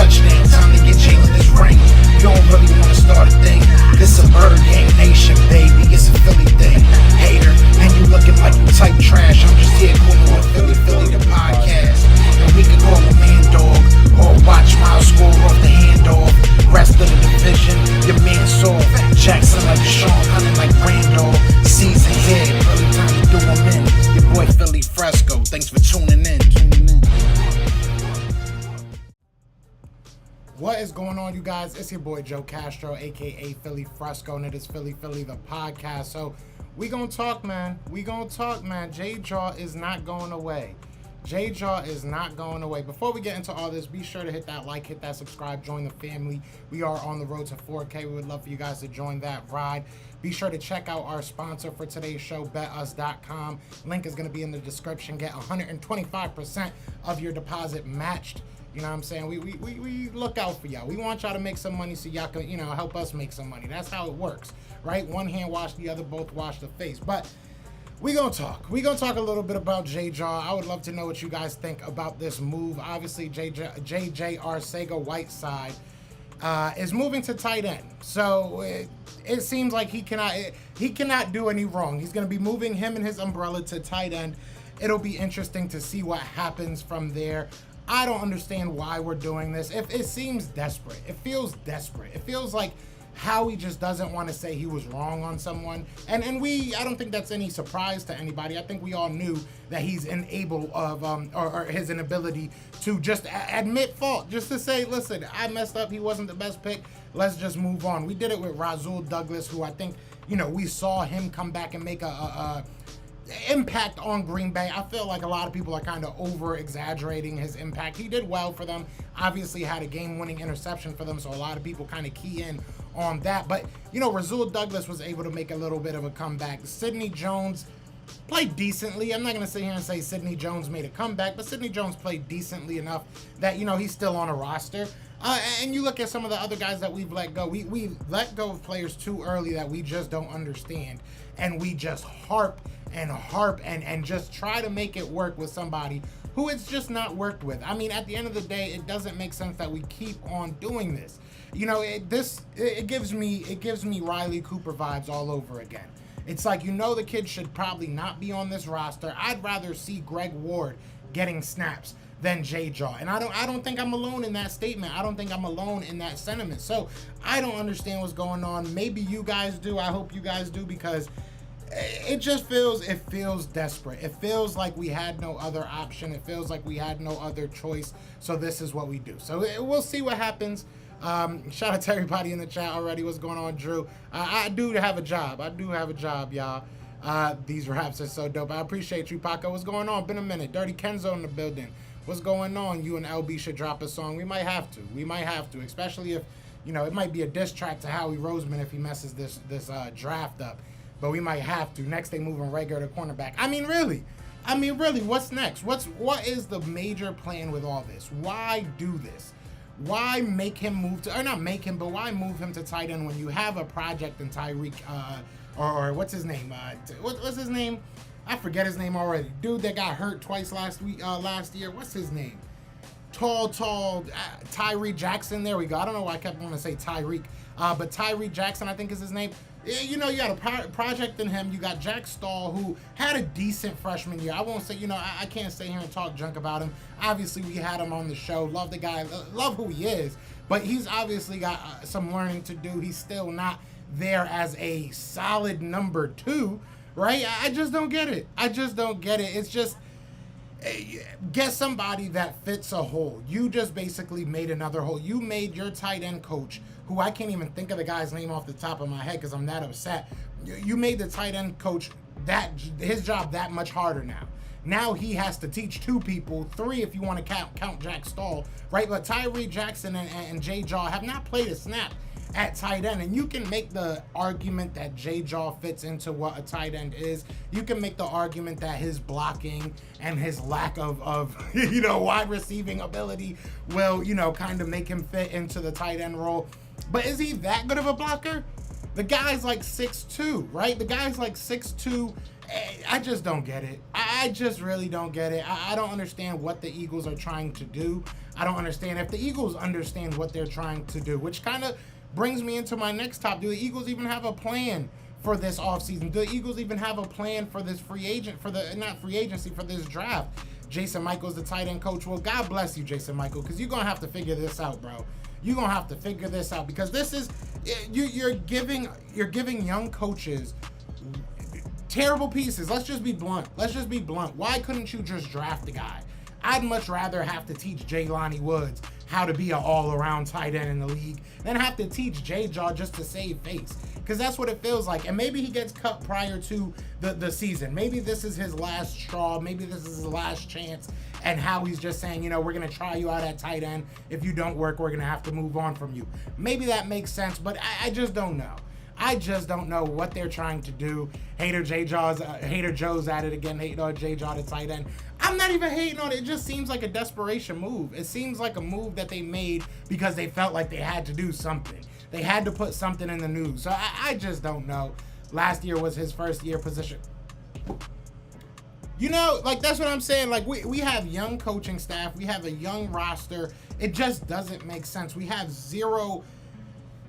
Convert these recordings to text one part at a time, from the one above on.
touchdown. Time to get Jalen this ring. You don't really want to start a thing. This a Bird Gang Nation, baby. It's a Philly thing. Hater, and you looking like you type trash. I'm just here calling with Philly the podcast. And we can call a man dog or watch Miles score off the handoff. Rest of the division, your man saw Jackson like Sean, hunting like Randall. Season here, really time to do them in. Your boy Philly Fresco. Thanks for tuning in. What is going on, you guys? It's your boy Joe Castro, aka Philly Fresco, and it is Philly the podcast. So we gonna talk, man. JJAW is not going away. JJAW is not going away. Before we get into all this, be sure to hit that like, hit that subscribe, join the family. We are on the road to 4K. We would love for you guys to join that ride. Be sure to check out our sponsor for today's show, betus.com. Link is going to be in the description. Get 125% of your deposit matched. You know what I'm saying? We look out for y'all. We want y'all to make some money so y'all can, help us make some money. That's how it works, right? One hand wash the other, both wash the face. But we gonna talk. We gonna talk a little bit about JJAW. I would love to know what you guys think about this move. Obviously, JJ Arcega-Whiteside is moving to tight end. So it seems like he cannot do any wrong. He's gonna be moving him and his umbrella to tight end. It'll be interesting to see what happens from there. I don't understand why we're doing this. If it seems desperate, it feels desperate. It feels like Howie just doesn't want to say he was wrong on someone. And I don't think that's any surprise to anybody. I think we all knew that he's unable of, or his inability to just admit fault, just to say, listen, I messed up. He wasn't the best pick. Let's just move on. We did it with Razul Douglas, who I think, we saw him come back and make a impact on Green Bay. I feel like a lot of people are kind of over exaggerating his impact. He did well for them, obviously had a game-winning interception for them, so a lot of people kind of key in on that. But Razul Douglas was able to make a little bit of a comeback. Sidney Jones played decently. I'm not going to sit here and say Sidney Jones made a comeback, but Sidney Jones played decently enough that he's still on a roster. And you look at some of the other guys that we've let go. We let go of players too early that we just don't understand, and we just harp and just try to make it work with somebody who it's just not worked with. I mean, at the end of the day, it doesn't make sense that we keep on doing this. It gives me Riley Cooper vibes all over again. It's like, the kid should probably not be on this roster. I'd rather see Greg Ward getting snaps than JJAW. And I don't think I'm alone in that statement. I don't think I'm alone in that sentiment. So I don't understand what's going on. Maybe you guys do. I hope you guys do, because it just feels desperate. It feels like we had no other option. It feels like we had no other choice. So this is what we do. So we'll see what happens. Shout out to everybody in the chat already. What's going on, Drew? I do have a job, y'all. These raps are so dope. I appreciate you, Paco. What's going on? Been a minute. Dirty Kenzo in the building. What's going on? You and LB should drop a song. We might have to, especially if, it might be a diss track to Howie Roseman if he messes this draft up. But we might have to. Next, they moving Rager to cornerback. I mean, really, what's next? What is the major plan with all this? Why do this? Why make him move to, or not make him, but why move him to tight end when you have a project in Tyreek, or what's his name? What's his name? I forget his name already. Dude that got hurt twice last year. What's his name? Tall, Tyree Jackson. There we go. I don't know why I kept wanting to say Tyreek, but Tyree Jackson, I think is his name. You got a project in him. You got Jack Stahl, who had a decent freshman year. I won't say, I can't stay here and talk junk about him. Obviously, we had him on the show. Love the guy. Love who he is. But he's obviously got some learning to do. He's still not there as a solid number 2, right? I just don't get it. It's just, get somebody that fits a hole. You just basically made another hole. You made your tight end coach, who I can't even think of the guy's name off the top of my head because I'm that upset. You made the tight end coach his job that much harder now. Now he has to teach 2 people, 3 if you want to count Jack Stahl, right? But Tyree Jackson and JJAW have not played a snap at tight end, and you can make the argument that JJAW fits into what a tight end is. You can make the argument that his blocking and his lack of wide receiving ability will kind of make him fit into the tight end role. But is he that good of a blocker? The guy's like 6'2", right? The guy's like 6'2", I just don't get it. I just really don't get it. I don't understand what the Eagles are trying to do. I don't understand if the Eagles understand what they're trying to do, which kind of brings me into my next topic. Do the Eagles even have a plan for this offseason? Do the Eagles even have a plan for this for this draft? Jason Michael's the tight end coach. Well, God bless you, Jason Michael, because you're going to have to figure this out, bro. You're going to have to figure this out, because this is, you're giving young coaches terrible pieces. Let's just be blunt. Why couldn't you just draft the guy? I'd much rather have to teach Jelani Woods how to be an all-around tight end in the league than have to teach JJAW just to save face, because that's what it feels like. And maybe he gets cut prior to the season. Maybe this is his last straw. Maybe this is his last chance, and how he's just saying, we're going to try you out at tight end. If you don't work, we're going to have to move on from you. Maybe that makes sense, but I just don't know. I just don't know what they're trying to do. Hater Joe's at it again, hating on JJAW the tight end. I'm not even hating on it. It just seems like a desperation move. It seems like a move that they made because they felt like they had to do something. They had to put something in the news. So I just don't know. Last year was his first year position. That's what I'm saying. Like, we have young coaching staff. We have a young roster. It just doesn't make sense. We have zero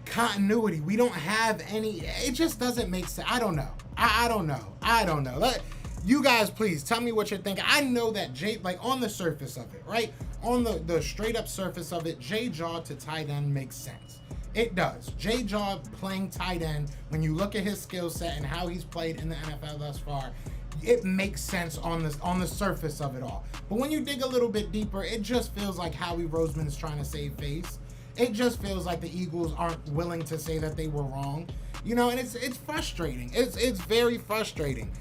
continuity. We don't have any. It just doesn't make sense. I don't know. I don't know. You guys, please tell me what you're thinking. I know that on the surface of it, right? On the straight up surface of it, JJAW to tight end makes sense. It does. JJAW playing tight end, when you look at his skill set and how he's played in the NFL thus far, it makes sense on the surface of it all. But when you dig a little bit deeper, it just feels like Howie Roseman is trying to save face. It just feels like the Eagles aren't willing to say that they were wrong, and it's frustrating. It's very frustrating.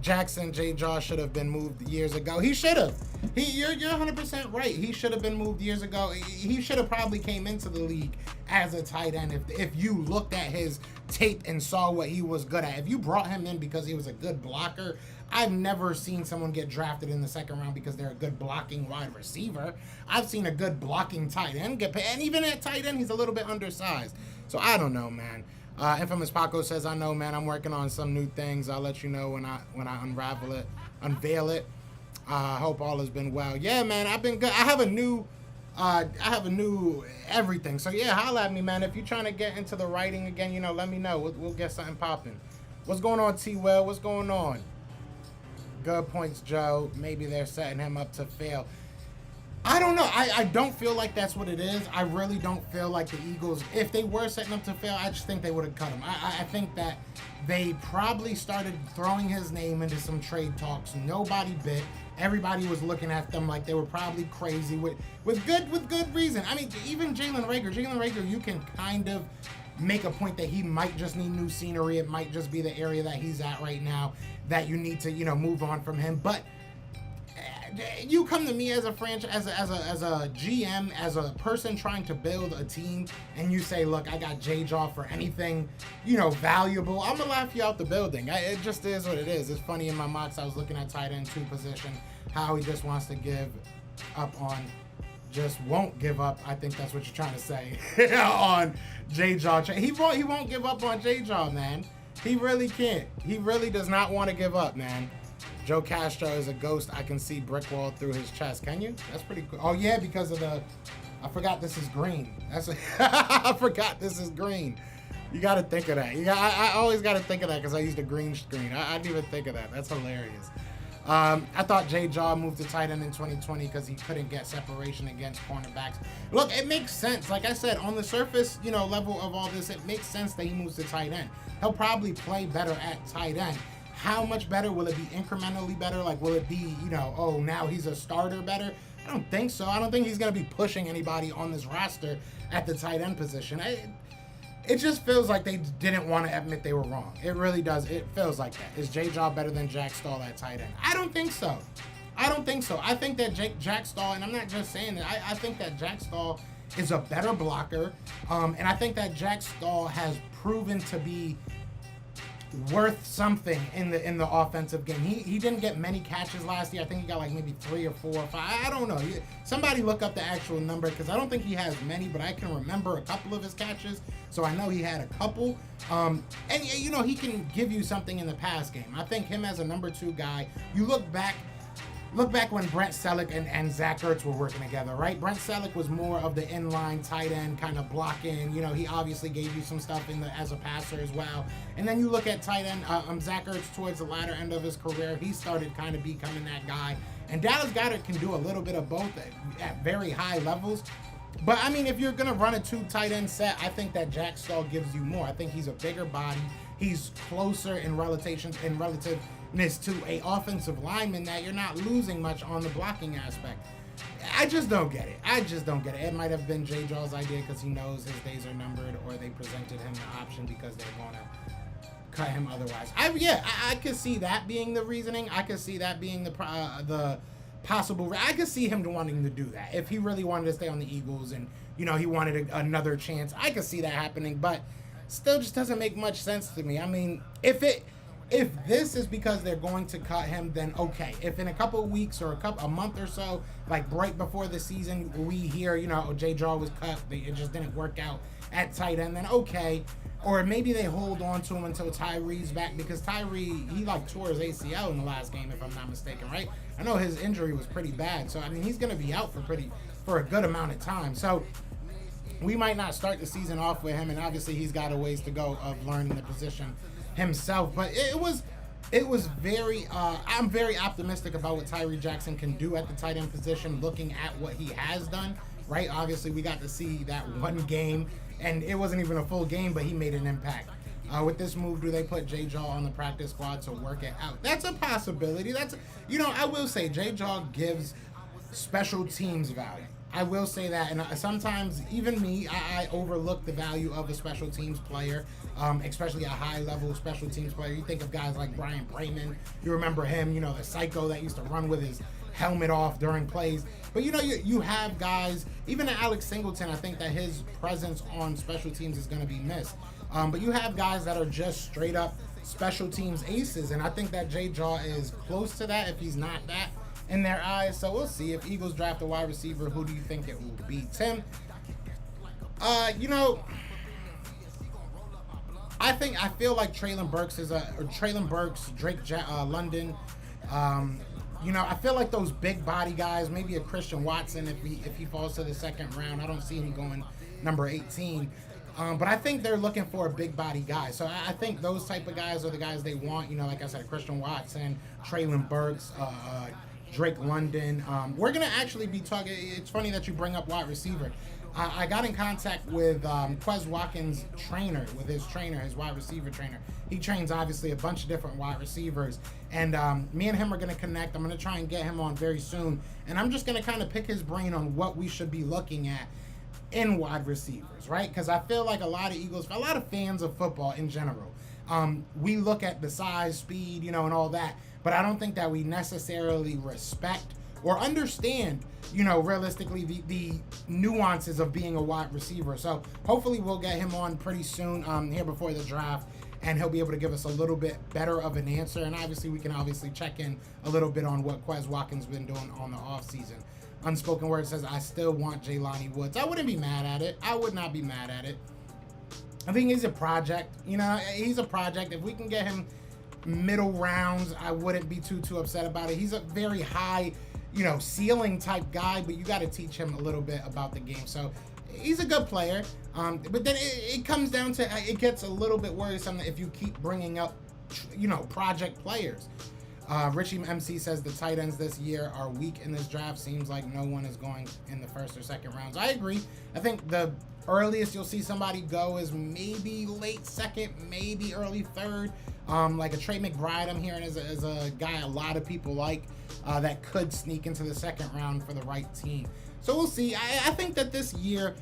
Jackson JJAW should have been moved years ago. He should have. You're 100% right. He should have been moved years ago. He should have probably came into the league as a tight end if you looked at his tape and saw what he was good at. If you brought him in because he was a good blocker, I've never seen someone get drafted in the second round because they're a good blocking wide receiver. I've seen a good blocking tight end get paid, and even at tight end, he's a little bit undersized. So I don't know, man. Infamous Paco says, I know, man, I'm working on some new things. I'll let you know when I unveil it. I hope all has been well. Yeah, man, I've been good. I have a new everything. So yeah, holla at me, man. If you're trying to get into the writing again, let me know. We'll get something popping. What's going on, T-Well? What's going on? Good points, Joe. Maybe they're setting him up to fail. I don't know. I don't feel like that's what it is. I really don't feel like the Eagles, if they were setting up to fail, I just think they would have cut him. I think that they probably started throwing his name into some trade talks. Nobody bit. Everybody was looking at them like they were probably crazy with good reason. I mean, even Jalen Reagor, you can kind of make a point that he might just need new scenery. It might just be the area that he's at right now that you need to, move on from him. But you come to me as a franchise, as a GM, as a person trying to build a team, and you say, look, I got JJAW for anything, valuable, I'm gonna laugh you out the building. It just is what it is. It's funny, in my mocks, I was looking at tight end 2 position, how he just wants to give up on, just won't give up. I think that's what you're trying to say on JJAW. He won't give up on JJAW, man. He really can't. He really does not want to give up, man. Joe Castro is a ghost. I can see brick wall through his chest. Can you? That's pretty cool. Oh yeah, because of I forgot this is green. I forgot this is green. You got to think of that. I always got to think of that because I used a green screen. I didn't even think of that. That's hilarious. I thought JJAW moved to tight end in 2020 because he couldn't get separation against cornerbacks. Look, it makes sense. Like I said, on the surface, level of all this, it makes sense that he moves to tight end. He'll probably play better at tight end. How much better? Will it be incrementally better? Like, will it be, now he's a starter better? I don't think so. I don't think he's going to be pushing anybody on this roster at the tight end position. It just feels like they didn't want to admit they were wrong. It really does. It feels like that. Is JJAW better than Jack Stahl at tight end? I don't think so. I think that Jack Stahl, and I'm not just saying that, I think that Jack Stahl is a better blocker. And I think that Jack Stahl has proven to be worth something in the offensive game. He didn't get many catches last year. I think he got like maybe 3 or 4 or 5. I don't know. Somebody look up the actual number, because I don't think he has many, but I can remember a couple of his catches, so I know he had a couple. And you know, he can give you something in the pass game. I think him as a number 2 guy, you look back when Brent Selleck and Zach Ertz were working together, right? Brent Selleck was more of the inline tight end kind of blocking. You know, he obviously gave you some stuff as a passer as well. And then you look at tight end Zach Ertz towards the latter end of his career. He started kind of becoming that guy. And Dallas Goedert can do a little bit of both at very high levels. But I mean, if you're gonna run a 2 tight end set, I think that Jack Stoll gives you more. I think he's a bigger body. He's closer in relativeness to a offensive lineman, that you're not losing much on the blocking aspect. I just don't get it. It might have been JJAW's idea because he knows his days are numbered, or they presented him the option because they're going to cut him otherwise. I could see that being the reasoning. I could see that being the possible. I could see him wanting to do that if he really wanted to stay on the Eagles and, you know, he wanted another chance. I could see that happening, but still just doesn't make much sense to me. I mean, if this is because they're going to cut him, then okay. If in a couple of weeks or a month or so, like right before the season, we hear, you know, JJAW was cut, it just didn't work out at tight end, then okay. Or maybe they hold on to him until Tyree's back, because Tyree, he like tore his ACL in the last game, if I'm not mistaken, right? I know his injury was pretty bad, so I mean, he's going to be out for a good amount of time. So we might not start the season off with him, and obviously he's got a ways to go of learning the position himself. But it was very I'm very optimistic about what Tyree Jackson can do at the tight end position, looking at what he has done, right? Obviously we got to see that one game, and it wasn't even a full game, but he made an impact. With this move, do they put JJAW on the practice squad to work it out? That's a possibility. You know, I will say JJAW gives special teams value. I will say that, and sometimes even me, I overlook the value of a special teams player, especially a high-level special teams player. You think of guys like Brian Brayman. You remember him, you know, the psycho that used to run with his helmet off during plays. But, you know, you have guys, even Alex Singleton, I think that his presence on special teams is going to be missed. But you have guys that are just straight-up special teams aces, and I think that JJAW is close to that, if he's not that, in their eyes. So we'll see. If Eagles draft a wide receiver, who do you think it will be? Tim, you know, I feel like Traylon Burks, Drake London. You know, I feel like those big body guys, maybe a Christian Watson if he falls to the second round. I don't see him going number 18. But I think they're looking for a big body guy. So I think those type of guys are the guys they want. You know, like I said, Christian Watson, Traylon Burks, Drake London. We're going to actually be talking. It's funny that you bring up wide receiver. I got in contact with Quez Watkins' trainer, his wide receiver trainer. He trains, obviously, a bunch of different wide receivers. And me and him are going to connect. I'm going to try and get him on very soon. And I'm just going to kind of pick his brain on what we should be looking at in wide receivers, right? Because I feel like a lot of fans of football in general, we look at the size, speed, you know, and all that. But I don't think that we necessarily respect or understand, you know, realistically the nuances of being a wide receiver. So hopefully we'll get him on pretty soon here before the draft, and he'll be able to give us a little bit better of an answer. And obviously we can check in a little bit on what Quez Watkins been doing on the offseason. Unspoken Word says, I still want Jelani Woods. I wouldn't be mad at it. I would not be mad at it. I think he's a project. You know, he's a project. If we can get him middle rounds, I wouldn't be too upset about it. He's a very high, you know, ceiling type guy, but you got to teach him a little bit about the game. So he's a good player. But then it comes down to, it gets a little bit worrisome if you keep bringing up, you know, project players. Richie MC says the tight ends this year are weak in this draft. Seems like no one is going in the first or second rounds. I agree. I think the earliest you'll see somebody go is maybe late second, maybe early third. Like a Trey McBride, I'm hearing is a guy a lot of people like that could sneak into the second round for the right team. So we'll see. I think that this year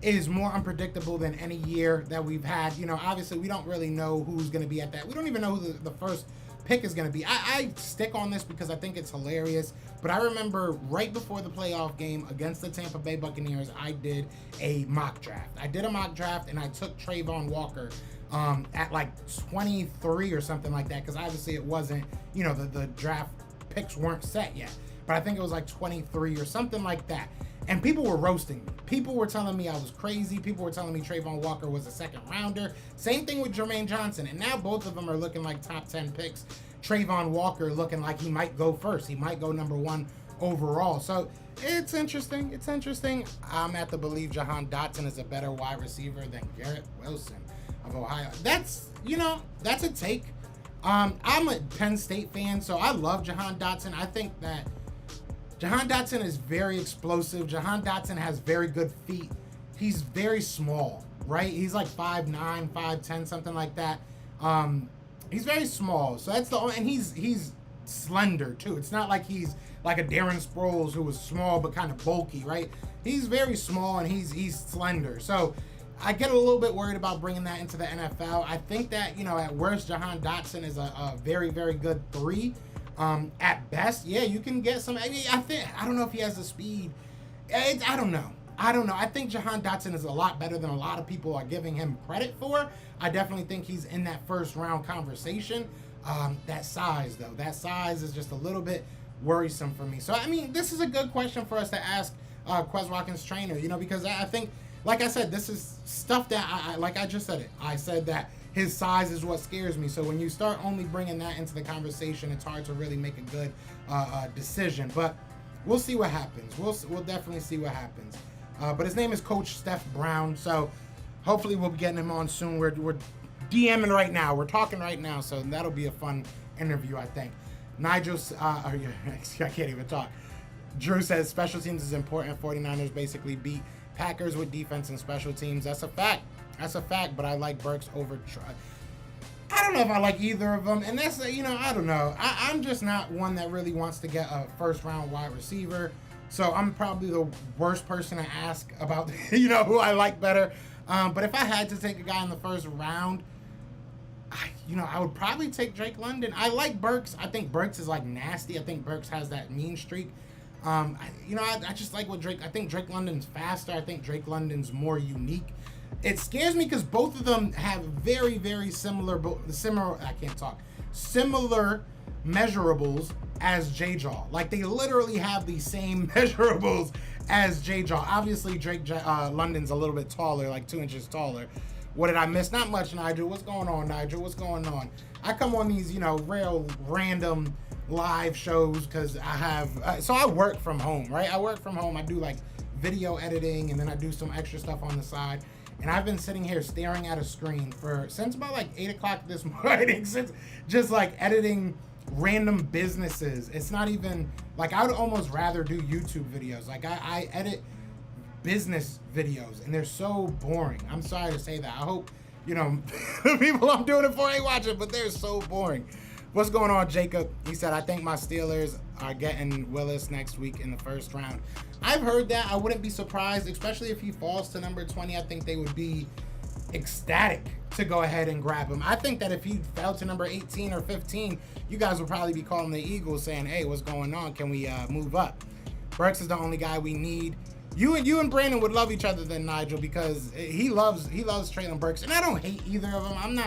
is more unpredictable than any year that we've had. You know, obviously we don't really know who's going to be at that. We don't even know who the first pick is going to be. I stick on this because I think it's hilarious. But I remember right before the playoff game against the Tampa Bay Buccaneers, I did a mock draft. And I took Trayvon Walker at like 23 or something like that, because obviously it wasn't, the draft picks weren't set yet. But I think it was like 23 or something like that. And people were roasting me. People were telling me I was crazy. People were telling me Trayvon Walker was a second rounder. Same thing with Jermaine Johnson. And now both of them are looking like top 10 picks. Trayvon Walker looking like he might go first. He might go number 1 overall. So it's interesting. I'm at the believe Jahan Dotson is a better wide receiver than Garrett Wilson of Ohio. That's a take. I'm a Penn State fan, so I love Jahan Dotson. I think that Jahan Dotson is very explosive. Jahan Dotson has very good feet. He's very small, right? He's like 5'9", 5'10", something like that. He's very small. So that's the only, and he's slender too. It's not like he's like a Darren Sproles who was small but kind of bulky, right? He's very small and he's slender. So I get a little bit worried about bringing that into the NFL. I think that, at worst, Jahan Dotson is a very, very good 3. At best, yeah, you can get some. I don't know if he has the speed. I don't know. I think Jahan Dotson is a lot better than a lot of people are giving him credit for. I definitely think he's in that first round conversation. That size, though, is just a little bit worrisome for me. So, this is a good question for us to ask Quez Watkins' trainer, because I think, like I said, this is stuff that like I just said it. I said that his size is what scares me. So when you start only bringing that into the conversation, it's hard to really make a good decision. But we'll see what happens. We'll definitely see what happens. But his name is Coach Steph Brown. So hopefully we'll be getting him on soon. We're DMing right now. We're talking right now. So that'll be a fun interview, I think. Nigel, I can't even talk. Drew says special teams is important. 49ers basically beat Packers with defense and special teams. That's a fact. But I like Burks over. I don't know if I like either of them. And that's, I don't know. I'm just not one that really wants to get a first round wide receiver. So I'm probably the worst person to ask about, who I like better. But if I had to take a guy in the first round, I would probably take Drake London. I like Burks. I think Burks is like nasty. I think Burks has that mean streak. I just like what Drake. I think Drake London's faster. I think Drake London's more unique. It scares me because both of them have very, very similar measurables as JJAW. Like, they literally have the same measurables as JJAW. Obviously, Drake London's a little bit taller, like 2 inches taller. What did I miss? Not much, Nigel. What's going on, Nigel? What's going on? I come on these, real random live shows because I have, so I work from home, right? I work from home. I do like video editing and then I do some extra stuff on the side. And I've been sitting here staring at a screen since about like 8 o'clock this morning, since just like editing random businesses. It's not even like, I would almost rather do YouTube videos. Like I edit business videos and they're so boring. I'm sorry to say that. I hope, the people I'm doing it for ain't watching, but they're so boring. What's going on, Jacob? He said, I think my Steelers are getting Willis next week in the first round. I've heard that. I wouldn't be surprised, especially if he falls to number 20. I think they would be ecstatic to go ahead and grab him. I think that if he fell to number 18 or 15, you guys would probably be calling the Eagles saying, hey, what's going on? Can we move up? Burks is the only guy we need. You and Brandon would love each other then, Nigel, because he loves Traylon Burks. And I don't hate either of them.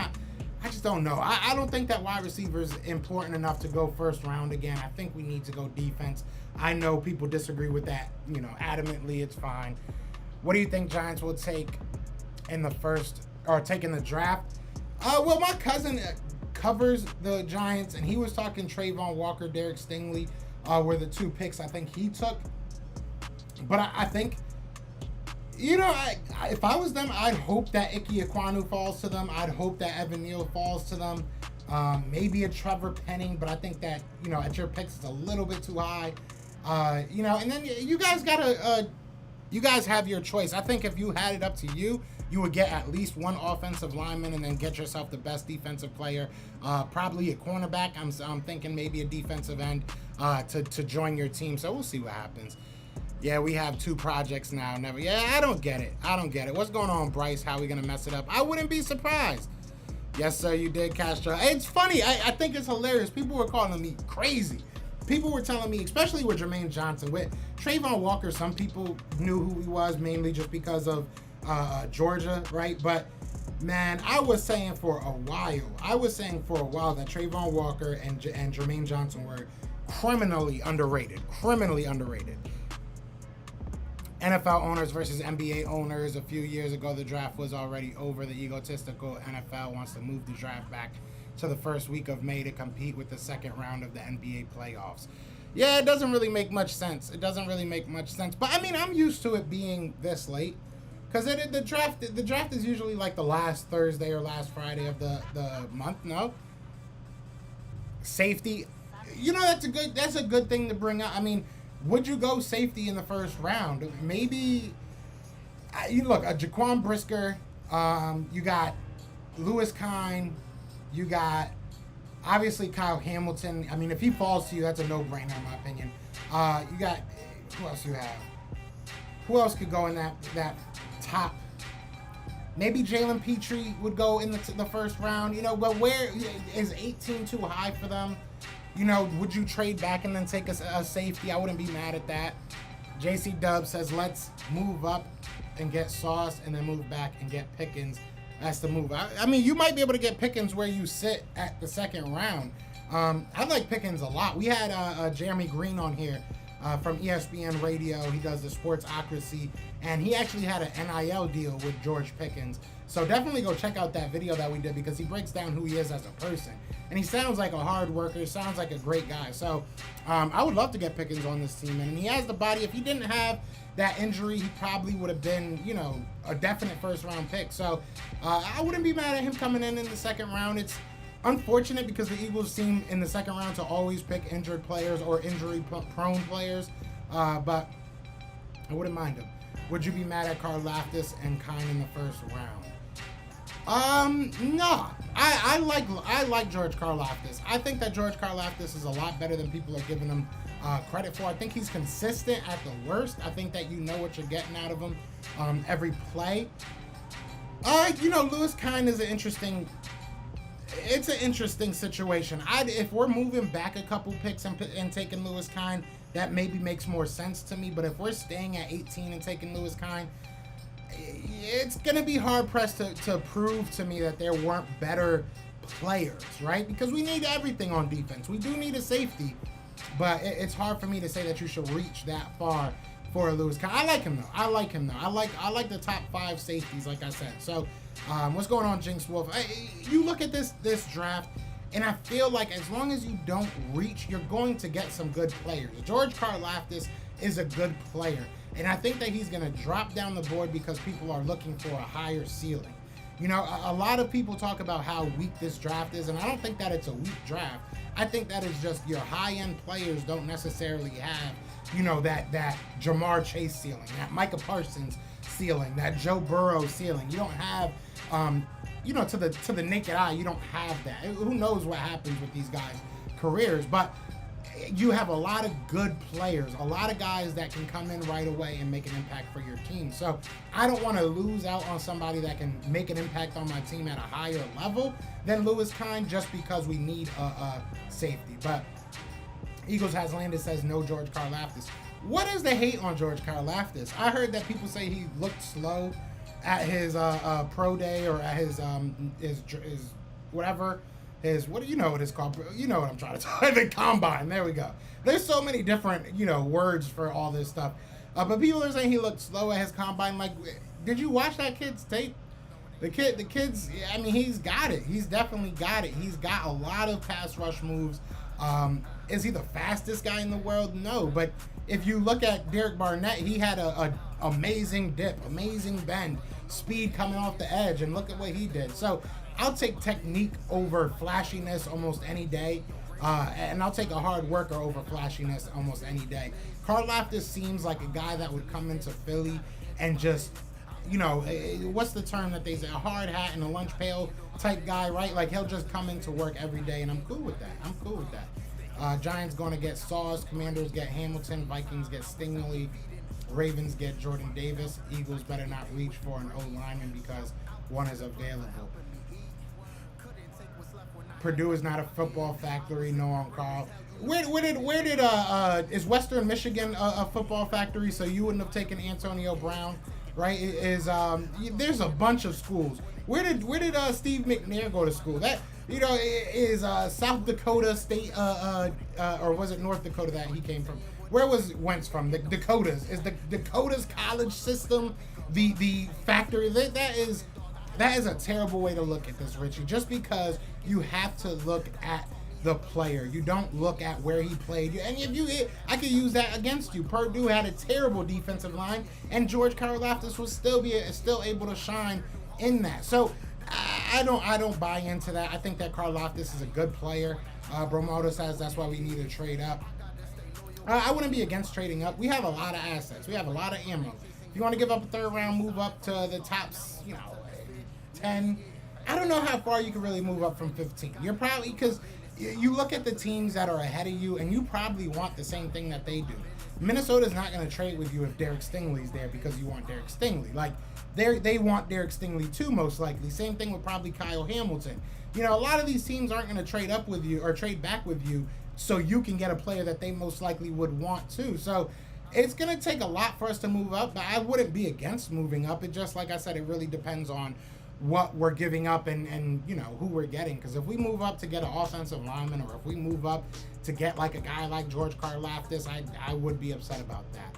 I just don't know. I don't think that wide receiver is important enough to go first round again. I think we need to go defense. I know people disagree with that, adamantly. It's fine. What do you think Giants will take in the first, or take in the draft? Well, my cousin covers the Giants, and he was talking Trayvon Walker, Derek Stingley were the 2 picks I think he took. But I think, if I was them, I'd hope that Ike Ekwonu falls to them. I'd hope that Evan Neal falls to them. Maybe a Trevor Penning, but I think that, at your picks, it's a little bit too high. And then you guys have your choice. I think if you had it up to you, you would get at least one offensive lineman and then get yourself the best defensive player, probably a cornerback. I'm thinking maybe a defensive end to join your team. So we'll see what happens. Yeah, we have 2 projects now. Never. Yeah, I don't get it. What's going on, Bryce? How are we going to mess it up? I wouldn't be surprised. Yes, sir, you did, Castro. It's funny. I think it's hilarious. People were calling me crazy. People were telling me, especially with Jermaine Johnson, with Trayvon Walker, some people knew who he was mainly just because of Georgia, right? But man, I was saying for a while that Trayvon Walker and Jermaine Johnson were criminally underrated. NFL owners versus NBA owners. A few years ago, the draft was already over. The egotistical NFL wants to move the draft back to the first week of May to compete with the second round of the NBA playoffs. Yeah, it doesn't really make much sense. But I mean, I'm used to it being this late. Because the draft is usually like the last Thursday or last Friday of the month, no? Safety. You know, that's a good thing to bring up. I mean, would you go safety in the first round? Maybe. You look, Jaquan Brisker. You got Lewis Kine. You got obviously Kyle Hamilton. I mean, if he falls to you, that's a no-brainer in my opinion. You got who else you have? Who else could go in that top? Maybe Jalen Petrie would go in the first round. You know, but where is 18 too high for them? You know, would you trade back and then take a safety? I wouldn't be mad at that. JC Dub says, let's move up and get Sauce and then move back and get Pickens. That's the move. I mean, you might be able to get Pickens where you sit at the second round. I like Pickens a lot. We had Jeremy Green on here from ESPN Radio. He does the Sportsocracy, and he actually had an NIL deal with George Pickens. So definitely go check out that video that we did because he breaks down who he is as a person. And he sounds like a hard worker, sounds like a great guy. So I would love to get Pickens on this team. And he has the body. If he didn't have that injury, he probably would have been, you know, a definite first-round pick. So I wouldn't be mad at him coming in the second round. It's unfortunate because the Eagles seem in the second round to always pick injured players or injury-prone players. But I wouldn't mind him. Would you be mad at Karlaftis and Kine in the first round? No. I like George Karlaftis. I think that George Karlaftis is a lot better than people are giving him credit for. I think he's consistent at the worst. I think that you know what you're getting out of him every play. You know, Lewis Kine is an interesting situation. If we're moving back a couple picks and taking Lewis Kine, that maybe makes more sense to me. But if we're staying at 18 and taking Lewis Kine, it's going to be hard-pressed to prove to me that there weren't better players, right? Because we need everything on defense. We do need a safety, but it's hard for me to say that you should reach that far for a Lewis Kine. I like him, though. I like the top 5 safeties, like I said. So, what's going on, Jinx Wolf? You look at this draft, and I feel like as long as you don't reach, you're going to get some good players. George Karlaftis is a good player. And I think that he's going to drop down the board because people are looking for a higher ceiling. You know, a lot of people talk about how weak this draft is, and I don't think that it's a weak draft. I think that is just your high-end players don't necessarily have, you know, that Jamar Chase ceiling, that Micah Parsons ceiling, that Joe Burrow ceiling. You don't have, you know, to the naked eye, you don't have that. Who knows what happens with these guys' careers, but you have a lot of good players, a lot of guys that can come in right away and make an impact for your team. So I don't want to lose out on somebody that can make an impact on my team at a higher level than Lewis Kine just because we need a safety. But Eagles has landed says no George Karlaftis. What is the hate on George Karlaftis? I heard that people say he looked slow at his pro day or at his whatever. What do you know what it's called? You know what I'm trying to tell. The combine. There we go. There's so many different, you know, words for all this stuff. But people are saying he looked slow at his combine. Like, did you watch that kid's tape? The kid's, I mean, he's got it. He's definitely got it. He's got a lot of pass rush moves. Is he the fastest guy in the world? No. But if you look at Derek Barnett, he had a amazing dip, amazing bend, speed coming off the edge, and look at what he did. So I'll take technique over flashiness almost any day. And I'll take a hard worker over flashiness almost any day. Karlaftis seems like a guy that would come into Philly and just, you know, what's the term that they say? A hard hat and a lunch pail type guy, right? Like, he'll just come into work every day, and I'm cool with that. Giants going to get Sauce. Commanders get Hamilton. Vikings get Stingley. Ravens get Jordan Davis. Eagles better not reach for an O-lineman because one is available. Purdue is not a football factory. No on Carl. Where did is Western Michigan a football factory? So you wouldn't have taken Antonio Brown, right? There's a bunch of schools. Where did Steve McNair go to school? That is South Dakota State or was it North Dakota that he came from? Where was Wentz from? The Dakotas. Is the Dakotas college system the factory? That is a terrible way to look at this, Richie. Just because you have to look at the player. You don't look at where he played. And I could use that against you. Purdue had a terrible defensive line, and George Karlaftis was still able to shine in that. So I don't buy into that. I think that Karlaftis is a good player. Bromoto says that's why we need to trade up. I wouldn't be against trading up. We have a lot of assets. We have a lot of ammo. If you want to give up a third round, move up to the tops, 10. I don't know how far you can really move up from 15. You're probably, because you look at the teams that are ahead of you, and you probably want the same thing that they do. Minnesota's not going to trade with you if Derek Stingley's there because you want Derek Stingley. Like, they want Derek Stingley too, most likely. Same thing with probably Kyle Hamilton. A lot of these teams aren't going to trade up with you or trade back with you so you can get a player that they most likely would want too. So it's going to take a lot for us to move up, but I wouldn't be against moving up. It just, like I said, it really depends on what we're giving up and who we're getting. Because if we move up to get an offensive lineman, or if we move up to get like a guy like George Karlaftis, I would be upset about that.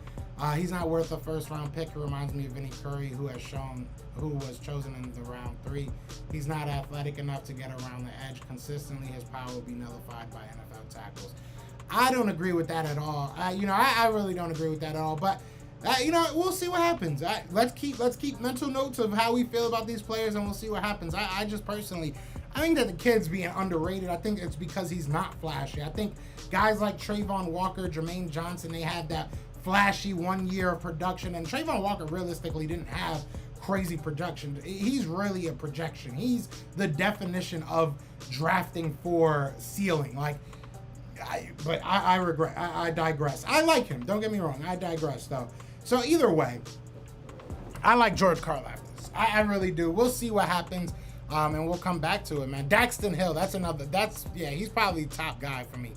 He's not worth a first round pick. He reminds me of Vinny Curry, who was chosen in the round 3. He's not athletic enough to get around the edge consistently. His power will be nullified by NFL tackles. I don't agree with that at all. I really don't agree with that at all. But we'll see what happens. Let's keep mental notes of how we feel about these players, and we'll see what happens. I just personally, I think that the kid's being underrated. I think it's because he's not flashy. I think guys like Trayvon Walker, Jermaine Johnson, they had that flashy 1 year of production, and Trayvon Walker realistically didn't have crazy production. He's really a projection. He's the definition of drafting for ceiling. I digress. I like him. Don't get me wrong. I digress, though. So either way, I like George Karlaftis. I really do. We'll see what happens, and we'll come back to it, man. Daxton Hill, he's probably top guy for me.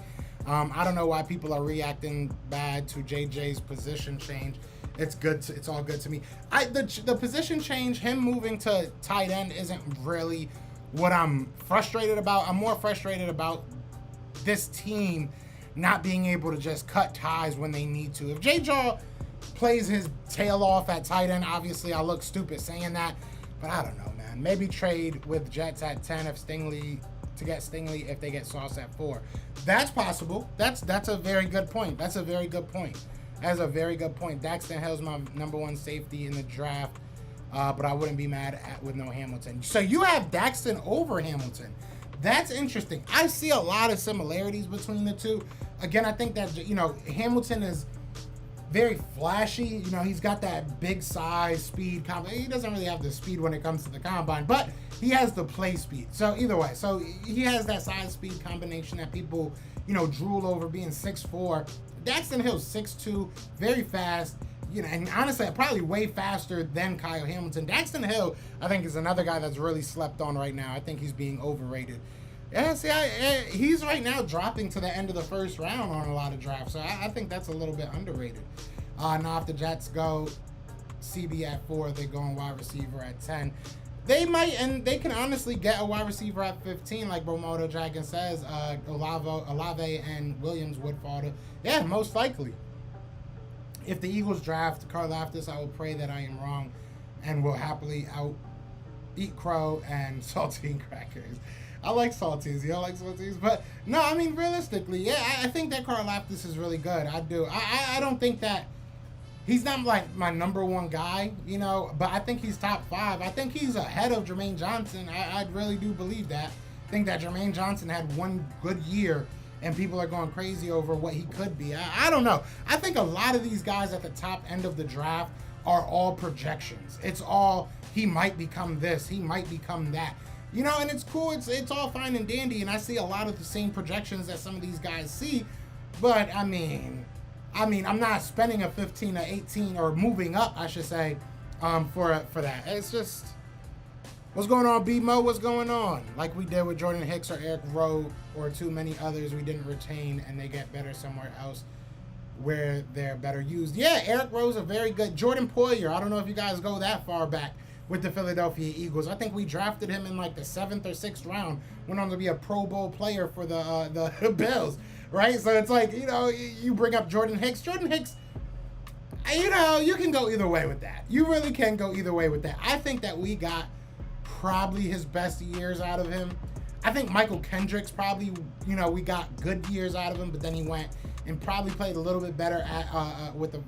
I don't know why people are reacting bad to JJ's position change. It's good. It's all good to me. The position change, him moving to tight end, isn't really what I'm frustrated about. I'm more frustrated about this team not being able to just cut ties when they need to. If JJAW plays his tail off at tight end, obviously I look stupid saying that, but I don't know, man. Maybe trade with Jets at 10 if they get Sauce at 4. That's possible. That's a very good point. That's a very good point. Daxton Hill's my number 1 safety in the draft, but I wouldn't be mad with no Hamilton. So you have Daxton over Hamilton. That's interesting. I see a lot of similarities between the two. Again, I think that, Hamilton is very flashy. He's got that big size, speed. He doesn't really have the speed when it comes to the combine, but he has the play speed. So either way, he has that size speed combination that people, drool over, being 6'4". Daxton Hill's 6'2", very fast. And honestly, probably way faster than Kyle Hamilton. Daxton Hill, I think, is another guy that's really slept on right now. I think he's being overrated. Yeah, see, he's right now dropping to the end of the first round on a lot of drafts, so I think that's a little bit underrated. Now, if the Jets go CB at 4, they're going wide receiver at 10. They might, and they can honestly get a wide receiver at 15, like Bromoto Dragon says. Olave and Williams would fall to, yeah, most likely. If the Eagles draft Karlaftis, I will pray that I am wrong and will happily eat crow and saltine crackers. I like saltines. You don't like saltines? But, no, I mean, realistically, yeah, I think that Karlaftis is really good. I do. I don't think that he's not, like, my number 1 guy, but I think he's top 5. I think he's ahead of Jermaine Johnson. I really do believe that. I think that Jermaine Johnson had 1 good year, and people are going crazy over what he could be. I don't know. I think a lot of these guys at the top end of the draft are all projections. It's all, he might become this, he might become that. And it's cool. It's all fine and dandy, and I see a lot of the same projections that some of these guys see. But, I mean, I'm not spending a 15 or 18 or moving up, I should say, for that. It's just, What's going on, B-Mo? What's going on? Like we did with Jordan Hicks or Eric Rowe or too many others we didn't retain, and they get better somewhere else where they're better used. Yeah, Eric Rowe's a very good. Jordan Poyer, I don't know if you guys go that far back with the Philadelphia Eagles. I think we drafted him in like the 7th or 6th round. Went on to be a Pro Bowl player for the Bills, right? So it's like, you bring up Jordan Hicks. Jordan Hicks, you can go either way with that. You really can go either way with that. I think that we got probably his best years out of him. I think Michael Kendricks probably, we got good years out of him, but then he went and probably played a little bit better at with the,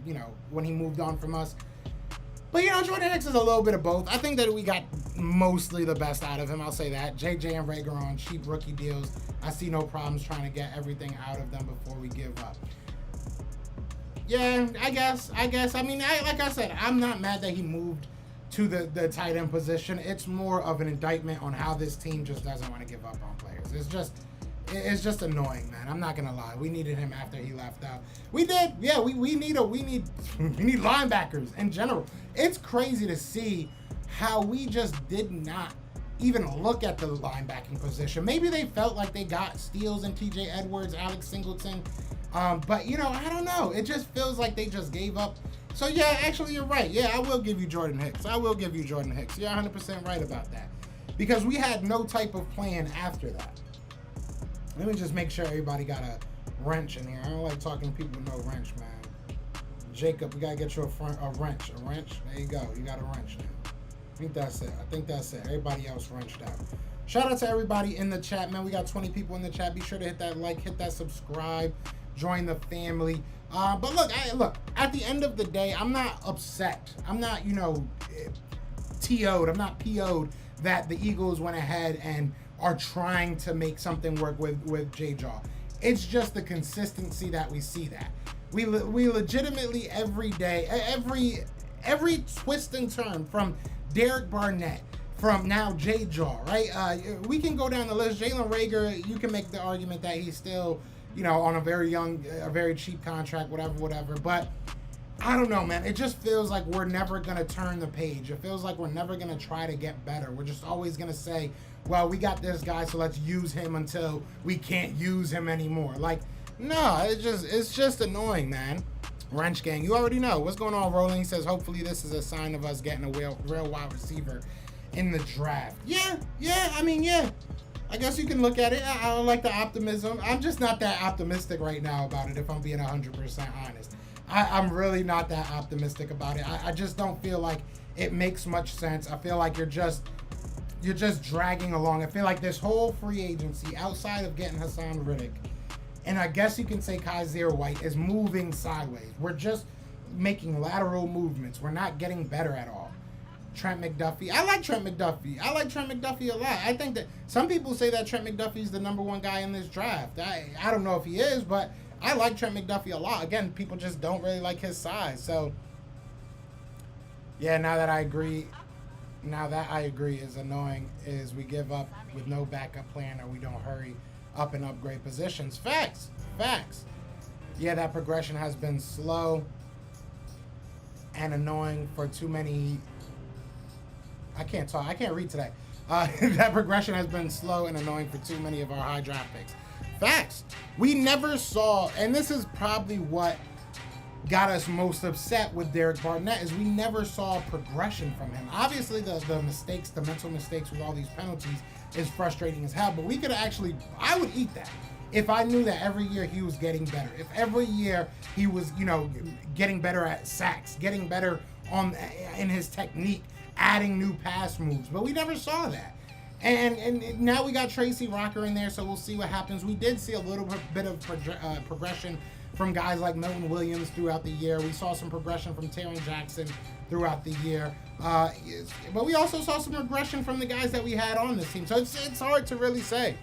when he moved on from us. But, Jordan Hicks is a little bit of both. I think that we got mostly the best out of him. I'll say that. JJ and Rager on cheap rookie deals. I see no problems trying to get everything out of them before we give up. Yeah, I guess. I mean, like I said, I'm not mad that he moved to the tight end position. It's more of an indictment on how this team just doesn't want to give up on players. It's just annoying, man. I'm not gonna lie. We needed him after he left out. We did. Yeah, we need linebackers in general. It's crazy to see how we just did not even look at the linebacking position. Maybe they felt like they got steals in TJ Edwards, Alex Singleton. But I don't know. It just feels like they just gave up. So yeah, actually you're right. Yeah, I will give you Jordan Hicks. You're 100% right about that. Because we had no type of plan after that. Let me just make sure everybody got a wrench in here. I don't like talking to people with no wrench, man. Jacob, we gotta get you a wrench. A wrench? There you go. You got a wrench now. I think that's it. Everybody else wrenched out. Shout out to everybody in the chat, man. We got 20 people in the chat. Be sure to hit that like, hit that subscribe, join the family. But look, at the end of the day, I'm not upset. I'm not, TO'd. I'm not PO'd that the Eagles went ahead and are trying to make something work with JJAW. It's just the consistency that we see that. We legitimately every day, every twist and turn from Derek Barnett, from now JJAW, right? We can go down the list. Jalen Reagor, you can make the argument that he's still, on a very cheap contract, whatever. But I don't know, man. It just feels like we're never going to turn the page. It feels like we're never going to try to get better. We're just always going to say, well, we got this guy, so let's use him until we can't use him anymore. Like, no, it's just annoying, man. Wrench Gang, you already know. What's going on, Rolling? Says, hopefully this is a sign of us getting a real wide receiver in the draft. Yeah. I guess you can look at it. I like the optimism. I'm just not that optimistic right now about it, if I'm being 100% honest. I'm really not that optimistic about it. I just don't feel like it makes much sense. I feel like you're just dragging along. I feel like this whole free agency, outside of getting Hassan Riddick, and I guess you can say Kaiser White, is moving sideways. We're just making lateral movements. We're not getting better at all. Trent McDuffie. I like Trent McDuffie a lot. I think that some people say that Trent McDuffie is the number one guy in this draft. I don't know if he is, but I like Trent McDuffie a lot. Again, people just don't really like his size. So, yeah, now that I agree is annoying is we give up with no backup plan, or we don't hurry up and upgrade positions. Facts. Yeah, that progression has been slow and annoying for too many. I can't talk. I can't read today. That progression has been slow and annoying for too many of our high draft picks. Facts. We never saw, and this is probably what got us most upset with Derek Barnett, is we never saw progression from him. Obviously, the mistakes, the mental mistakes with all these penalties is frustrating as hell, but we could actually, I would eat that if I knew that every year he was getting better. If every year he was, getting better at sacks, getting better in his technique, adding new pass moves, but we never saw that. And now we got Tracy Rocker in there, so we'll see what happens. We did see a little bit of progression from guys like Milton Williams throughout the year. We saw some progression from Taron Jackson throughout the year. But we also saw some regression from the guys that we had on this team. So it's hard to really say.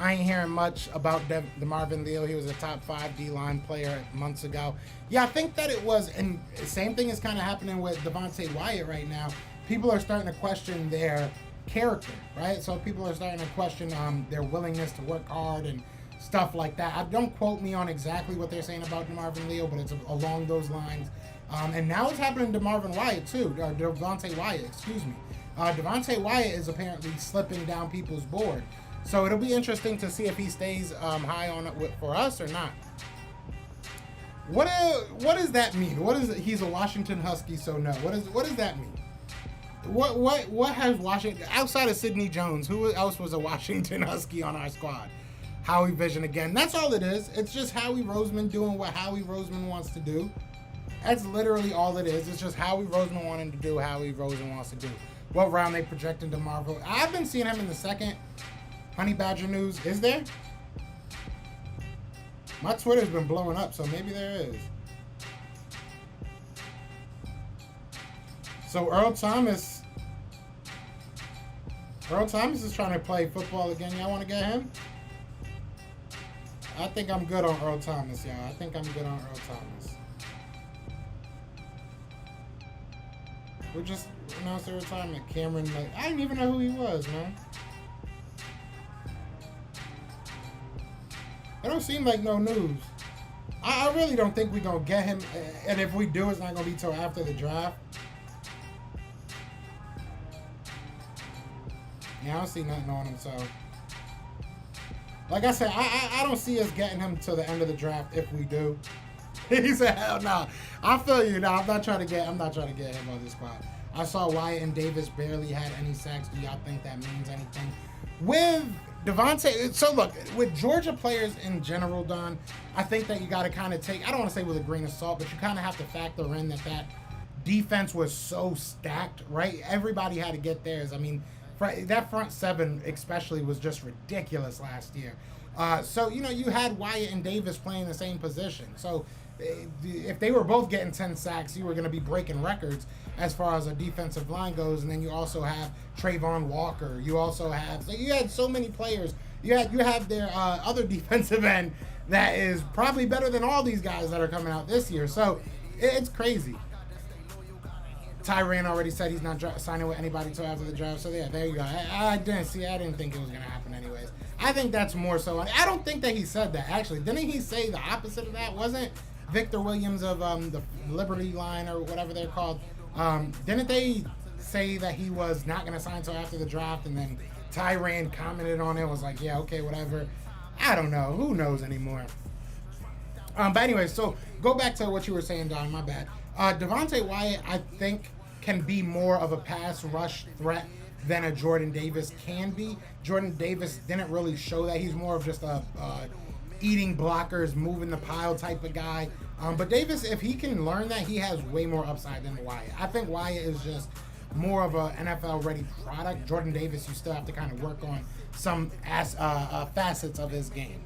I ain't hearing much about DeMarvin Leal. He was a top 5 D-line player months ago. Yeah, I think that it was, and same thing is kind of happening with Devontae Wyatt right now. People are starting to question their character, right? So people are starting to question their willingness to work hard and stuff like that. Don't quote me on exactly what they're saying about DeMarvin Leal, but it's along those lines. And now it's happening to Marvin Wyatt too, or Devontae Wyatt, excuse me. Devontae Wyatt is apparently slipping down people's board. So it'll be interesting to see if he stays high on it for us or not. What does that mean? What is it? He's a Washington Husky, so no. What does that mean? What has Washington outside of Sidney Jones? Who else was a Washington Husky on our squad? Howie Vision again. That's all it is. It's just Howie Roseman doing what Howie Roseman wants to do. That's literally all it is. It's just Howie Roseman wanting to do Howie Roseman wants to do. What round they project into Marvel? I've been seeing him in the second. Honey Badger news. Is there? My Twitter's been blowing up, so maybe there is. So Earl Thomas is trying to play football again. Y'all want to get him? I think I'm good on Earl Thomas, y'all. I think I'm good on Earl Thomas. We just announced the retirement. Cameron, I didn't even know who he was, man. It don't seem like no news. I really don't think we're going to get him. And if we do, it's not going to be till after the draft. Yeah, I don't see nothing on him, so. Like I said, I don't see us getting him till the end of the draft if we do. He said, hell no. I feel you. No, I'm not trying to get him on this spot. I saw Wyatt and Davis barely had any sacks. Do y'all think that means anything? With Devontae, so look, with Georgia players in general, Don, I think that you got to kind of take, I don't want to say with a grain of salt, but you kind of have to factor in that defense was so stacked, right? Everybody had to get theirs. I mean, that front seven especially was just ridiculous last year. So, you know, you had Wyatt and Davis playing the same position. So if they were both getting 10 sacks, you were going to be breaking records as far as a defensive line goes. And then you also have Trayvon Walker. You also have, so you had so many players. You have their other defensive end that is probably better than all these guys that are coming out this year. So it's crazy. Tyrann already said he's not signing with anybody till after the draft. So yeah, there you go. I didn't think it was going to happen anyways. I think that's more so. I don't think that he said that, actually. Didn't he say the opposite of that? Wasn't Victor Williams of the Liberty Line or whatever they're called, didn't they say that he was not going to sign until after the draft, and then Tyrann commented on it, was like, yeah, okay, whatever. I don't know. Who knows anymore? But anyway, so go back to what you were saying, Don, my bad. Devontae Wyatt, I think, can be more of a pass rush threat than a Jordan Davis can be. Jordan Davis didn't really show that. He's more of just a eating blockers, moving the pile type of guy. But Davis, if he can learn that, he has way more upside than Wyatt. I think Wyatt is just more of an NFL-ready product. Jordan Davis, you still have to kind of work on some facets of his game.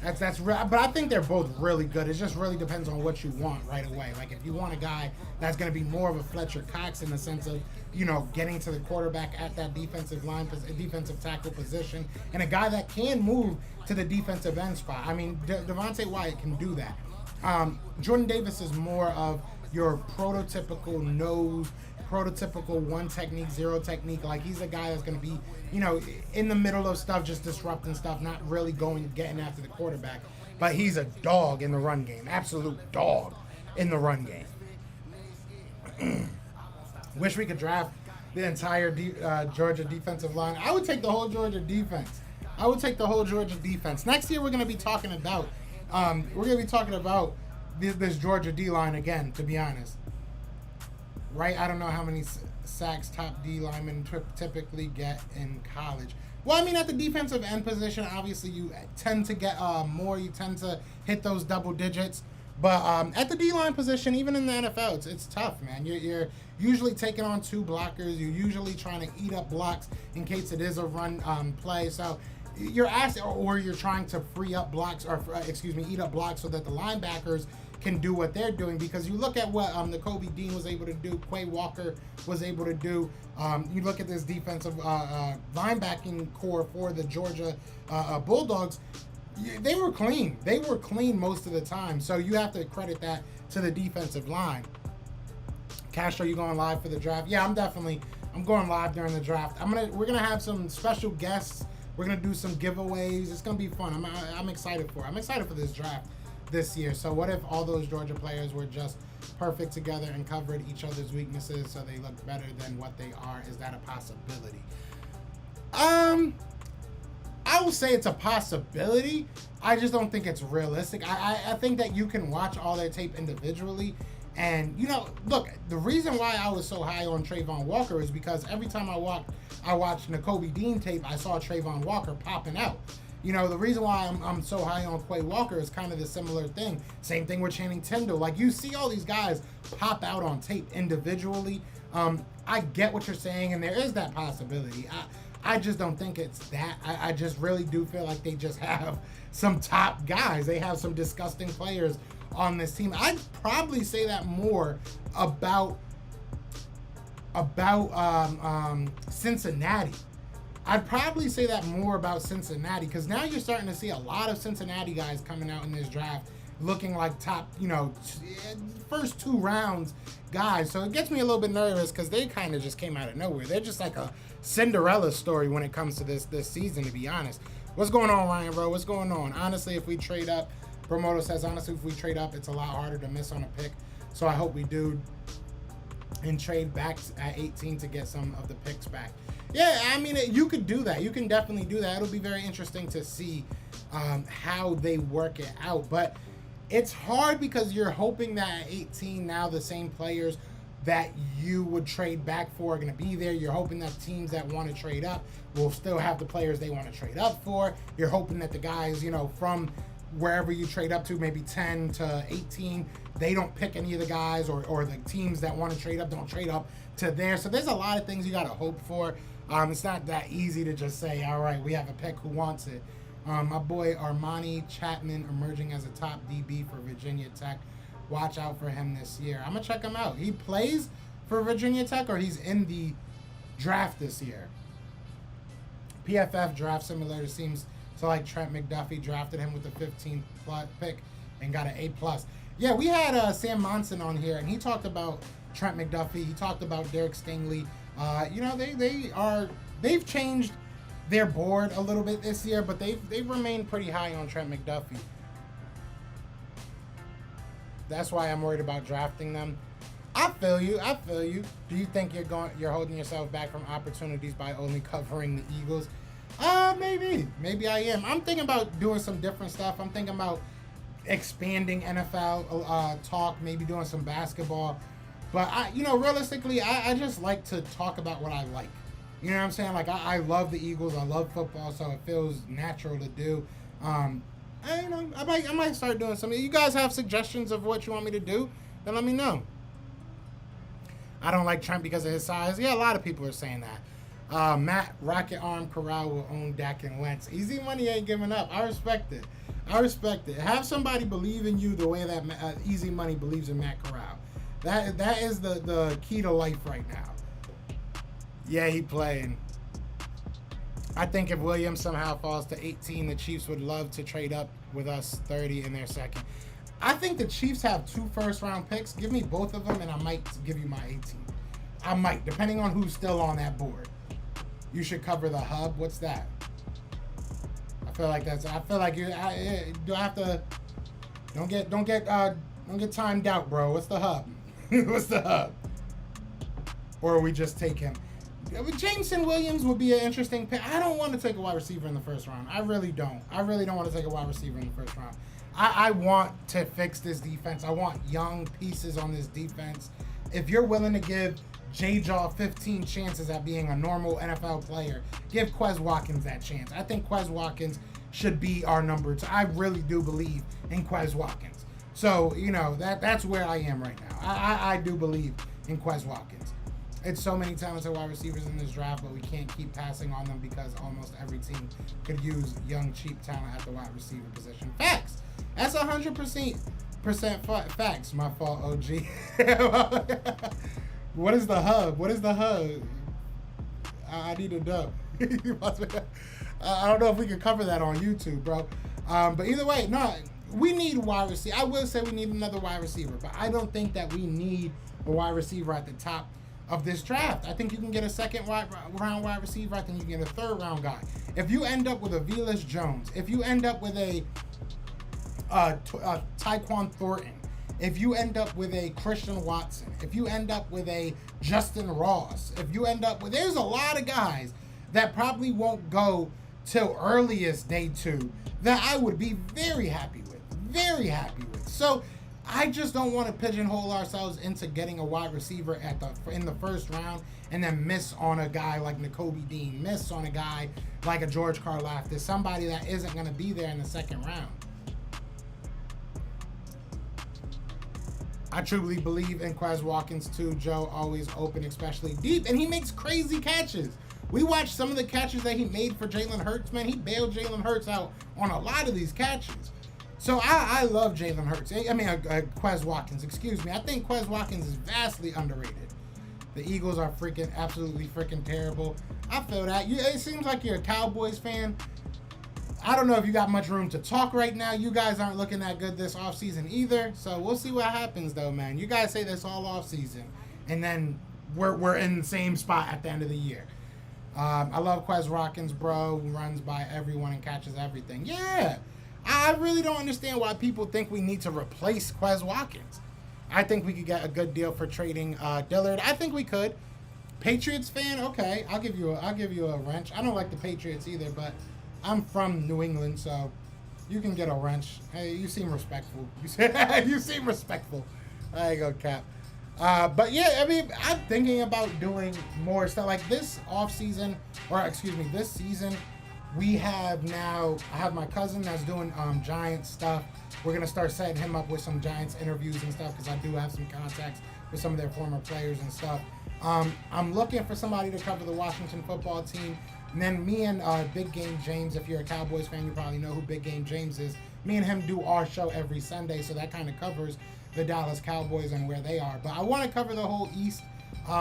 That's real, but I think they're both really good. It just really depends on what you want right away. Like if you want a guy that's going to be more of a Fletcher Cox in the sense of, you know, getting to the quarterback at that defensive tackle position, and a guy that can move to the defensive end spot. I mean, Devontae Wyatt can do that. Jordan Davis is more of your prototypical one technique, zero technique. Like he's a guy that's going to be, you know, in the middle of stuff, just disrupting stuff, not really getting after the quarterback. But he's a dog in the run game, absolute dog in the run game. Wish we could draft the entire Georgia defensive line. I would take the whole Georgia defense. Next year we're going to be talking about this Georgia D line again, to be honest. Right? I don't know how many sacks top D linemen typically get in college. Well, I mean, at the defensive end position, obviously you tend to get more. You tend to hit those double digits. But at the D-line position, even in the NFL, it's tough, man. You're usually taking on two blockers. You're usually trying to eat up blocks in case it is a run play. So you're asked, or you're trying to free up blocks, or eat up blocks so that the linebackers can do what they're doing. Because you look at what the Kobe Dean was able to do, Quay Walker was able to do. You look at this defensive linebacking core for the Georgia Bulldogs. They were clean. They were clean most of the time. So you have to credit that to the defensive line. Castro, you going live for the draft? Yeah, I'm going live during the draft. We're gonna have some special guests. We're gonna do some giveaways. It's gonna be fun. I'm excited for this draft this year. So what if all those Georgia players were just perfect together and covered each other's weaknesses so they look better than what they are? Is that a possibility? I will say it's a possibility. I just don't think it's realistic. I think that you can watch all their tape individually. And, you know, look, the reason why I was so high on Trayvon Walker is because every time I watched Nakobe Dean tape, I saw Trayvon Walker popping out. You know, the reason why I'm so high on Quay Walker is kind of the similar thing. Same thing with Channing Tindall. Like, you see all these guys pop out on tape individually. I get what you're saying, and there is that possibility. I just don't think it's that. I just really do feel like they just have some top guys. They have some disgusting players on this team. I'd probably say that more about Cincinnati. I'd probably say that more about Cincinnati because now you're starting to see a lot of Cincinnati guys coming out in this draft looking like top, you know, first 2 rounds guys. So it gets me a little bit nervous because they kind of just came out of nowhere. They're just like a Cinderella story when it comes to this season, to be honest. What's going on, Ryan, bro? What's going on? Honestly, if we trade up, Promoto says, honestly, if we trade up, it's a lot harder to miss on a pick. So I hope we do and trade back at 18 to get some of the picks back. Yeah, I mean, you could do that. You can definitely do that. It'll be very interesting to see how they work it out. But it's hard because you're hoping that at 18 now the same players that you would trade back for are going to be there. You're hoping that teams that want to trade up will still have the players they want to trade up for. You're hoping that the guys, you know, from wherever you trade up to, maybe 10 to 18, they don't pick any of the guys, or the teams that want to trade up don't trade up to there. So there's a lot of things you got to hope for. It's not that easy to just say, all right, we have a pick, who wants it? My boy Armani Chapman emerging as a top DB for Virginia Tech. Watch out for him this year. I'm going to check him out. He plays for Virginia Tech, or he's in the draft this year? PFF draft simulator seems to like Trent McDuffie. Drafted him with the 15th pick and got an A+. Yeah, we had Sam Monson on here, and he talked about Trent McDuffie. He talked about Derek Stingley. You know, they've changed their board a little bit this year, but they've remained pretty high on Trent McDuffie. That's why I'm worried about drafting them. I feel you. Do you think you're holding yourself back from opportunities by only covering the Eagles? Maybe I am. I'm thinking about doing some different stuff. I'm thinking about expanding NFL talk, maybe doing some basketball. But realistically, I just like to talk about what I like. You know what I'm saying? Like, I love the Eagles. I love football, so it feels natural to do. I might start doing something. You guys have suggestions of what you want me to do? Then let me know. I don't like Trent because of his size. Yeah, a lot of people are saying that. Matt Rocket Arm Corral will own Dak and Wentz. Easy money ain't giving up. I respect it. Have somebody believe in you the way that Easy Money believes in Matt Corral. That is the key to life right now. Yeah, he playing. I think if Williams somehow falls to 18, the Chiefs would love to trade up with us 30 in their second. I think the Chiefs have 2 first-round picks. Give me both of them, and I might give you my 18. I might, depending on who's still on that board. You should cover the hub. What's that? I feel like do I have to? Don't get timed out, bro. What's the hub? What's the hub? Or we just take him. Jameson Williams would be an interesting pick. I don't want to take a wide receiver in the first round. I really don't. I really don't want to take a wide receiver in the first round. I want to fix this defense. I want young pieces on this defense. If you're willing to give JJAW 15 chances at being a normal NFL player, give Quez Watkins that chance. I think Quez Watkins should be our number 2. I really do believe in Quez Watkins. So, that's where I am right now. I do believe in Quez Watkins. It's so many talented wide receivers in this draft, but we can't keep passing on them because almost every team could use young, cheap talent at the wide receiver position. Facts. That's 100% facts. My fault, OG. What is the hub? I need a dub. I don't know if we can cover that on YouTube, bro. But either way, no, we need a wide receiver. I will say we need another wide receiver, but I don't think that we need a wide receiver at the top of this draft. I think you can get a second round wide receiver. I think you can get a third round guy. If you end up with a Velus Jones, if you end up with a Tyquan Thornton, if you end up with a Christian Watson, if you end up with a Justin Ross, if you end up with, there's a lot of guys that probably won't go till earliest day 2 that I would be very happy with. Very happy with. So I just don't want to pigeonhole ourselves into getting a wide receiver in the first round and then miss on a guy like Nakobe Dean, miss on a guy like a George Karlaftis, somebody that isn't going to be there in the second round. I truly believe in Quez Watkins too, Joe. Always open, especially deep, and he makes crazy catches. We watched some of the catches that he made for Jalen Hurts, man. He bailed Jalen Hurts out on a lot of these catches. So I love Jalen Hurts. Quez Watkins, excuse me. I think Quez Watkins is vastly underrated. The Eagles are absolutely freaking terrible. I feel that. It seems like you're a Cowboys fan. I don't know if you got much room to talk right now. You guys aren't looking that good this offseason either. So we'll see what happens, though, man. You guys say this all offseason, and then we're in the same spot at the end of the year. I love Quez Watkins, bro, who runs by everyone and catches everything. Yeah. I really don't understand why people think we need to replace Quez Watkins. I think we could get a good deal for trading Dillard. I think we could. Patriots fan, okay. I'll give you a wrench. I don't like the Patriots either, but I'm from New England, so you can get a wrench. Hey, you seem respectful. You seem respectful. There you go, Cap. But yeah, I mean, I'm thinking about doing more stuff like this offseason, this season. I have my cousin that's doing Giants stuff. We're going to start setting him up with some Giants interviews and stuff because I do have some contacts with some of their former players and stuff. I'm looking for somebody to cover the Washington football team. And then me and Big Game James, if you're a Cowboys fan, you probably know who Big Game James is. Me and him do our show every Sunday, so that kind of covers the Dallas Cowboys and where they are. But I want to cover the whole East.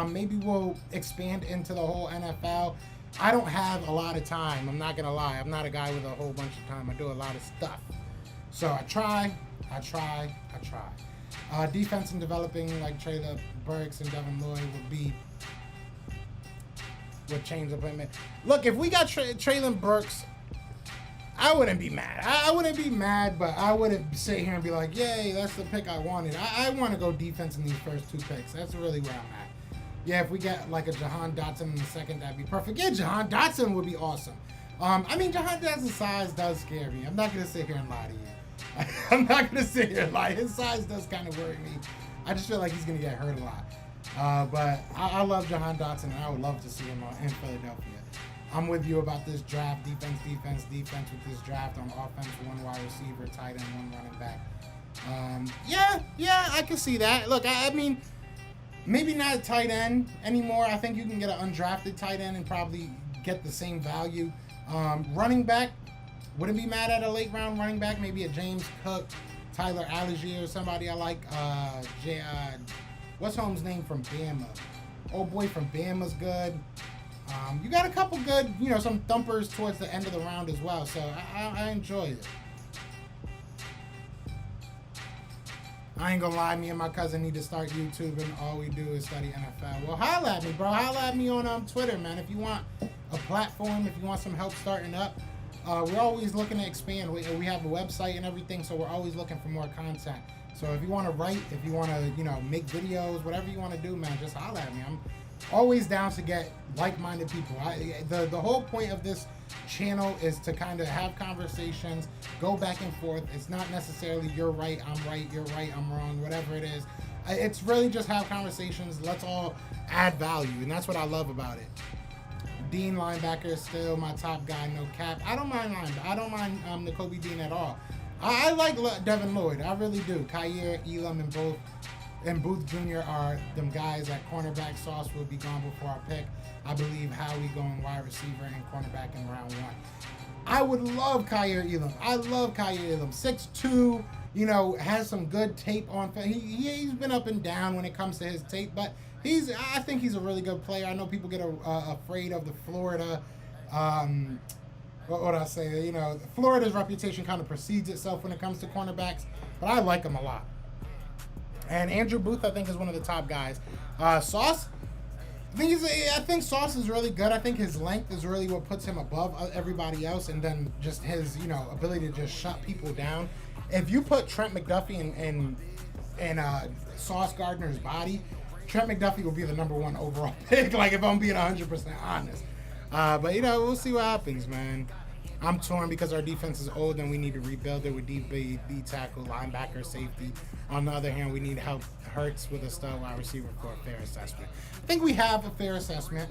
Maybe we'll expand into the whole NFL. I don't have a lot of time. I'm not going to lie. I'm not a guy with a whole bunch of time. I do a lot of stuff. So I try. Defense and developing like Traylon Burks and Devin Lloyd would change the plan. Look, if we got Traylon Burks, I wouldn't be mad. I wouldn't be mad, but I wouldn't sit here and be like, yay, that's the pick I wanted. I want to go defense in these first 2 picks. That's really where I'm at. Yeah, if we get like a Jahan Dotson in the second, that'd be perfect. Yeah, Jahan Dotson would be awesome. Jahan Dotson's size does scare me. I'm not going to sit here and lie to you. I'm not going to sit here and lie. His size does kind of worry me. I just feel like he's going to get hurt a lot. But I love Jahan Dotson, and I would love to see him in Philadelphia. I'm with you about this draft. Defense with this draft on offense. 1 wide receiver, tight end, 1 running back. Yeah, I can see that. Look, I mean, maybe not a tight end anymore. I think you can get an undrafted tight end and probably get the same value. Running back, wouldn't be mad at a late round running back. Maybe a James Cook, Tyler Algier, or somebody I like. What's Holmes' name from Bama? Old boy from Bama's good. You got a couple good, some thumpers towards the end of the round as well. So I enjoy it. I ain't gonna lie, me and my cousin need to start YouTube, and all we do is study NFL. Well, holla at me, bro. Holla at me on Twitter, man. If you want a platform, if you want some help starting up, we're always looking to expand. We have a website and everything, so we're always looking for more content. So if you want to write, if you want to, make videos, whatever you want to do, man, just holla at me. I'm always down to get like-minded people. The whole point of this channel is to kind of have conversations, go back and forth. It's not necessarily you're right, I'm wrong, whatever it is. It's really just have conversations. Let's all add value, and that's what I love about it. Dean linebacker is still my top guy, no cap. I don't mind Nakobe Dean at all. I like Devin Lloyd. I really do. Kyer, Elam, and Booth Jr. are them guys at cornerback. Sauce will be gone before our pick. I believe Howie going wide receiver and cornerback in round 1. I would love Kyer Elam. I love Kyer Elam. 6'2", has some good tape on. He's been up and down when it comes to his tape, but I think he's a really good player. I know people get afraid of the Florida. What would I say? Florida's reputation kind of precedes itself when it comes to cornerbacks, but I like him a lot. And Andrew Booth, I think, is one of the top guys. Sauce, I think Sauce is really good. I think his length is really what puts him above everybody else, and then just his, ability to just shut people down. If you put Trent McDuffie Sauce Gardner's body, Trent McDuffie will be the number 1 overall pick. Like, if I'm being 100% honest. But we'll see what happens, man. I'm torn because our defense is old and we need to rebuild it with D tackle, linebacker, safety. On the other hand, we need help Hurts with a stud wide receiver for a fair assessment. I think we have a fair assessment.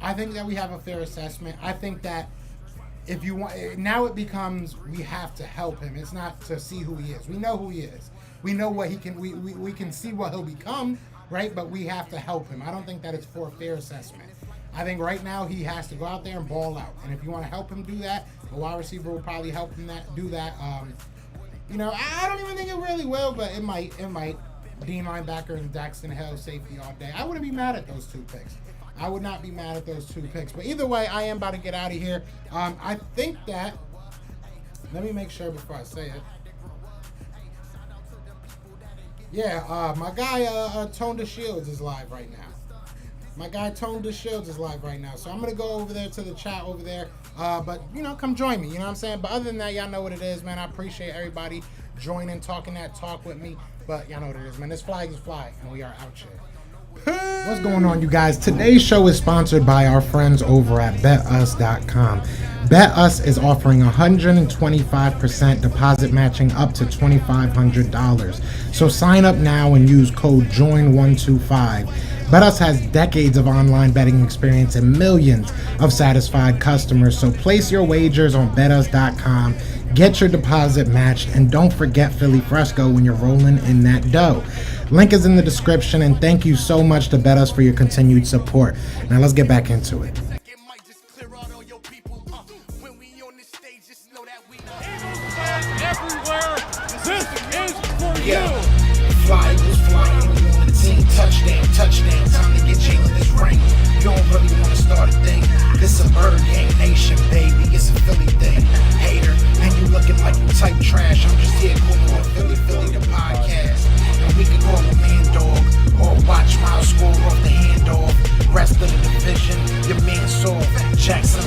I think that if you want, now it becomes we have to help him. It's not to see who he is. We know who he is. We know what he can. We can see what he'll become, right? But we have to help him. I don't think that it's for a fair assessment. I think right now he has to go out there and ball out. And if you want to help him do that, a wide receiver will probably help him do that. I don't even think it really will, but it might. Dean linebacker and Daxton Hill safety all day. I wouldn't be mad at those 2 picks. I would not be mad at those 2 picks. But either way, I am about to get out of here. I think that, let me make sure before I say it. Yeah, my guy Tone the Shields is live right now. So I'm going to go over there to the chat over there. But, come join me. You know what I'm saying? But other than that, y'all know what it is, man. I appreciate everybody joining, talking that talk with me. But y'all know what it is, man. This flag is fly, and we are out here. What's going on, you guys? Today's show is sponsored by our friends over at BetUs.com. BetUs is offering 125% deposit matching up to $2,500. So sign up now and use code JOIN125. BetUs has decades of online betting experience and millions of satisfied customers. So place your wagers on BetUs.com. Get your deposit matched, and don't forget Philly Fresco when you're rolling in that dough. Link is in the description, and thank you so much to BetUs for your continued support. Now let's get back into it. Fly was flying on the team. Touchdown. Time to get Jalen this ring. You don't really want to start a thing. This a bird gang nation, baby. It's a Philly thing. Hater, and you looking like you type trash. I'm just here cool on Philly the podcast. And we can call a man dog or watch Miles score off the handoff. Rest of the division, your man saw Jackson